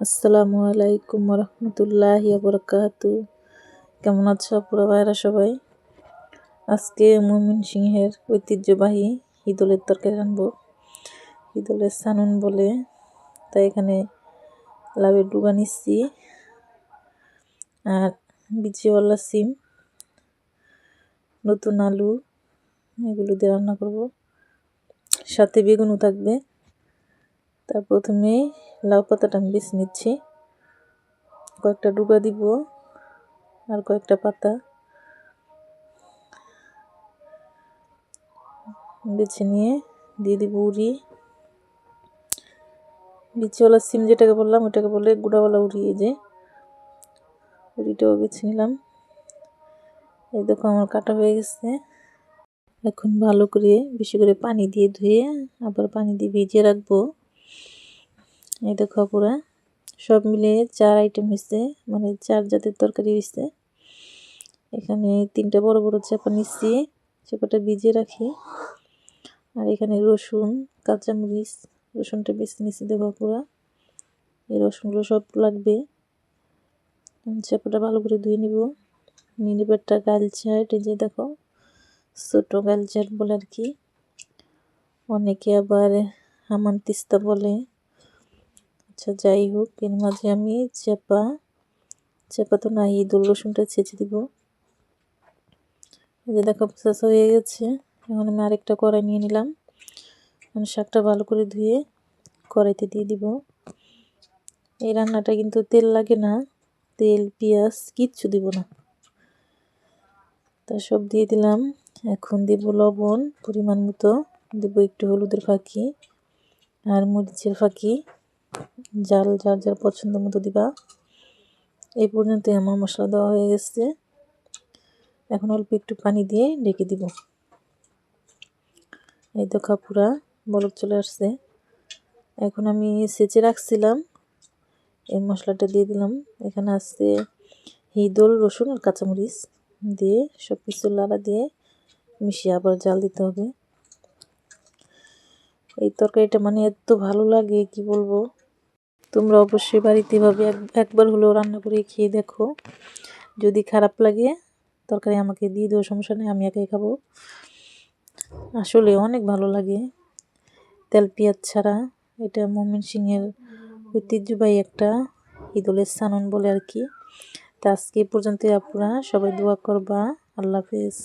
আসসালামু আলাইকুম রহমতুল্লাহি বরকাতু। কেমন আছো পুরো ভাইরা সবাই? আজকে ময়মনসিংহের ঐতিহ্যবাহী ইদলের তরকারি রানবো। ইদলের সানুন বলে, তাই এখানে লাউয়ের ডুগা নিচ্ছি আর বিচিওয়ালা সিম, নতুন আলু, এগুলো দিয়ে রান্না করব। সাথে বেগুনও থাকবে। তার প্রথমে লাউ পাতাটা আমি বেছে নিচ্ছি, কয়েকটা ডুগা দিব আর কয়েকটা পাতা বেছে নিয়ে দিয়ে দিব উড়ি। বিচিওয়ালা সিম যেটাকে বললাম ওটাকে বলে গুঁড়াওয়ালা উড়ি। এই যে উড়িটাও বেছে নিলাম। এই দেখো আমার কাটা হয়ে গেছে। এখন ভালো করে বেশি করে পানি দিয়ে ধুয়ে আবার পানি দিয়ে ভিজিয়ে রাখবো। এই দেখো পুরা সব মিলে 4 আইটেম হয়েছে, মানে 4 জাতের তরকারি হয়েছে। এখানে 3টা বড় বড় চাপা নিচ্ছি, চাপাটা ভিজিয়ে রাখি। আর এখানে রসুন, কাঁচামরিচ, রসুনটা বেছে নিচ্ছি। দেখো পুরা এই রসুনগুলো সব লাগবে। চাপাটা ভালো করে ধুয়ে নিব। নিয়ে নিব একটা গালচাট। এই যে দেখো ছোট গালচাট বলে আর কি, অনেকে আবার হামান তিস্তা বলে। আচ্ছা যাই হোক, এর মাঝে আমি চাপা তো নাই, দোল রসুনটা ছেঁচে দিব। এই যে দেখো প্রসেস হয়ে গেছে। এখন আমি আরেকটা কড়াই নিয়ে নিলাম। শাকটা ভালো করে ধুয়ে কড়াইতে দিয়ে দিব। এই রান্নাটা কিন্তু তেল লাগে না, তেল পেঁয়াজ কিচ্ছু দিব না। তা সব দিয়ে দিলাম। এখন দেব লবণ পরিমাণ মতো, দেব একটু হলুদের ফাঁকি আর মরিচের ফাঁকি। জাল যার যার পছন্দ মতো দিবা। এই পর্যন্ত আমার মশলা দেওয়া হয়ে গেছে। এখন অল্প একটু পানি দিয়ে ঢেকে দিব। এই তো পুরা বলক চলে আসছে। এখন আমি ছেঁচে রাখছিলাম এই মশলাটা দিয়ে দিলাম। এখানে আছে হিদল, রসুন আর কাঁচামরিচ দিয়ে সব কিছু লাড়া দিয়ে মিশিয়ে আবার জাল দিতে হবে। এই তরকারিটা মানে এত ভালো লাগে কি বলবো। তোমরা অবশ্যই বাড়িতে এভাবে একবার হলেও রান্না করে খেয়ে দেখো। যদি খারাপ লাগে তরকারি আমাকে দিয়ে দিও, সমস্যা নেই, আমি একাই খাবো। আসলে অনেক ভালো লাগে তেল পেঁয়াজ ছাড়া। এটা ময়মনসিংহের ঐতিহ্যবাহী একটা ইদলের সানুন বলে আর কি। তা আজকে পর্যন্ত আপনারা সবাই দোয়া করবা। আল্লাহ হাফেজ।